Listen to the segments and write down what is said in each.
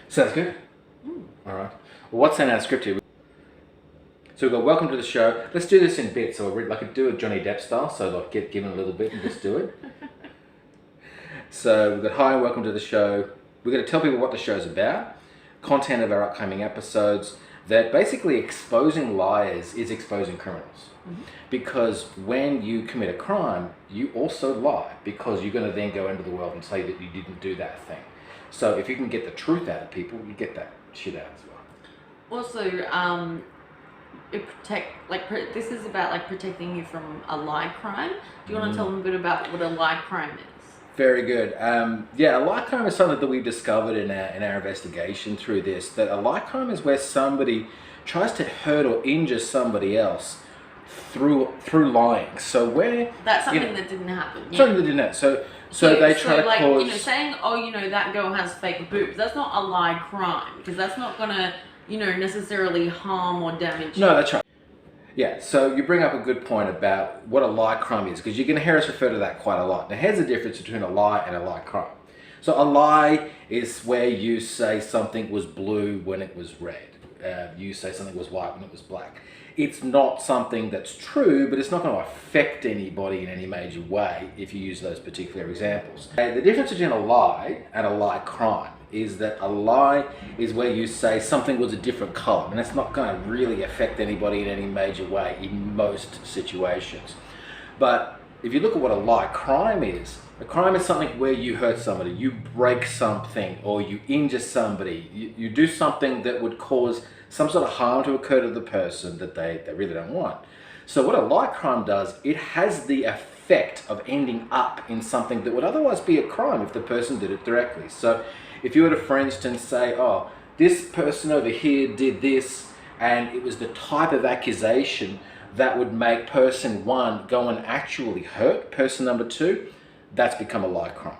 Sounds good. All right. Well, what's in our script here? So we've got welcome to the show. Let's do this in bits. So we'll do it Johnny Depp style. So like get given a little bit and just do it. So we've got hi and welcome to the show. We're going to tell people what the show's about, content of our upcoming episodes, that basically exposing liars is exposing criminals. Because when you commit a crime, you also lie because you're going to then go into the world and say that you didn't do that thing. So if you can get the truth out of people, you get that shit out as well. Also, this is about like protecting you from a lie crime. Do you want to tell them a bit about what a lie crime is? Very good. Yeah, a lie crime is something that we've discovered in our investigation through this. That a lie crime is where somebody tries to hurt or injure somebody else through lying. So where that's something that didn't happen. Yeah. Something that didn't happen. So they try to cause. Saying, that girl has fake boobs. That's not a lie crime because that's not gonna, necessarily harm or damage. No, that's right. Yeah, so you bring up a good point about what a lie crime is, because you're going to hear us refer to that quite a lot. Now, here's the difference between a lie and a lie crime. So a lie is where you say something was blue when it was red. You say something was white when it was black. It's not something that's true, but it's not going to affect anybody in any major way if you use those particular examples. The difference between a lie and a lie crime is that a lie is where you say something was a different color, and it's not going to really affect anybody in any major way in most situations. But if you look at what a lie crime is, a crime is something where you hurt somebody, you break something, or you injure somebody, you do something that would cause some sort of harm to occur to the person that they really don't want. So what a lie crime does, it has the effect of ending up in something that would otherwise be a crime if the person did it directly. So if you were to, for instance, say, oh, this person over here did this, and it was the type of accusation that would make person one go and actually hurt person number two, that's become a lie crime.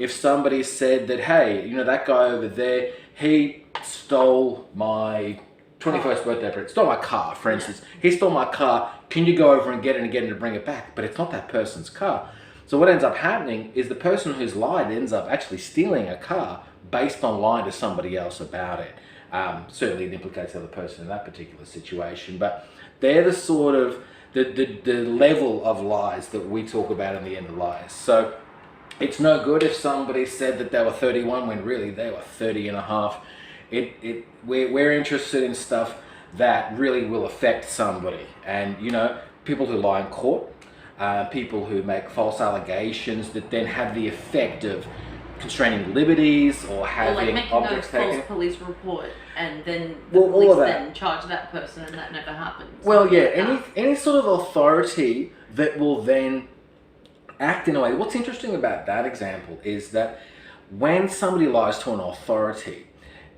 If somebody said that, hey, that guy over there, he stole my 21st birthday present, stole my car, for instance. He stole my car, can you go over and get it and get him to bring it back? But it's not that person's car. So what ends up happening is the person who's lied ends up actually stealing a car based on lying to somebody else about it. Certainly it implicates the other person in that particular situation, but they're the sort of the level of lies that we talk about in the end of lies. So it's no good if somebody said that they were 31 when really they were 30 and a half. We're interested in stuff that really will affect somebody. And people who lie in court, people who make false allegations that then have the effect of constraining liberties or having making objects a taken. false police report and then the police then charge that person and that never happens. Well, yeah, any sort of authority that will then act in a way. What's interesting about that example is that when somebody lies to an authority,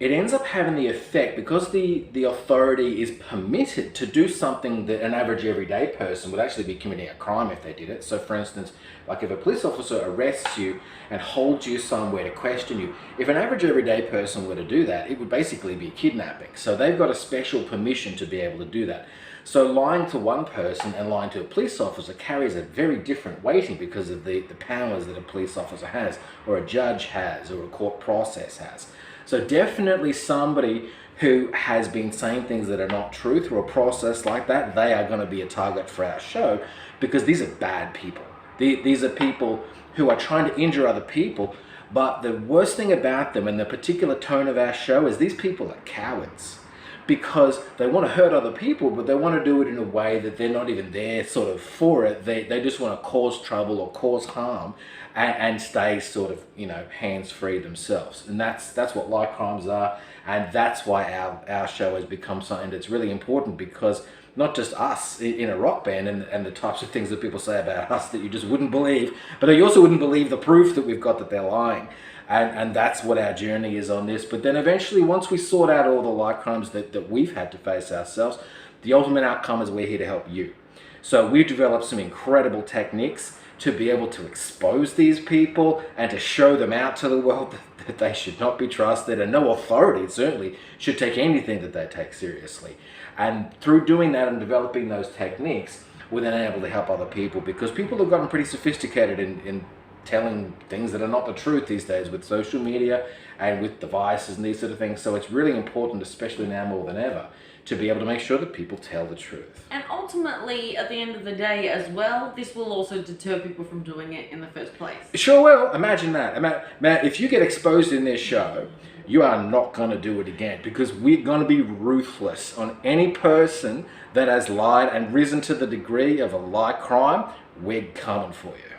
it ends up having the effect, because the authority is permitted to do something that an average everyday person would actually be committing a crime if they did it. So for instance, like if a police officer arrests you and holds you somewhere to question you, if an average everyday person were to do that, it would basically be kidnapping. So they've got a special permission to be able to do that. So lying to one person and lying to a police officer carries a very different weighting because of the powers that a police officer has, or a judge has, or a court process has. So definitely somebody who has been saying things that are not true through a process like that, they are going to be a target for our show, because these are bad people. These are people who are trying to injure other people, but the worst thing about them and the particular tone of our show is these people are cowards, because they want to hurt other people, but they want to do it in a way that they're not even there sort of for it. They just want to cause trouble or cause harm and stay sort of, hands-free themselves. And that's what lie crimes are. And that's why our show has become something that's really important, because not just us in a rock band and the types of things that people say about us that you just wouldn't believe, but you also wouldn't believe the proof that we've got that they're lying. And that's what our journey is on this. But then eventually, once we sort out all the lie crimes that we've had to face ourselves, the ultimate outcome is we're here to help you. So we've developed some incredible techniques to be able to expose these people and to show them out to the world that they should not be trusted, and no authority certainly should take anything that they take seriously. And through doing that and developing those techniques, we're then able to help other people, because people have gotten pretty sophisticated in telling things that are not the truth these days with social media and with devices and these sort of things. So it's really important, especially now more than ever, to be able to make sure that people tell the truth. And ultimately, at the end of the day as well, this will also deter people from doing it in the first place. Sure will. Imagine that. Man, if you get exposed in this show, you are not going to do it again, because we're going to be ruthless on any person that has lied and risen to the degree of a lie crime. We're coming for you.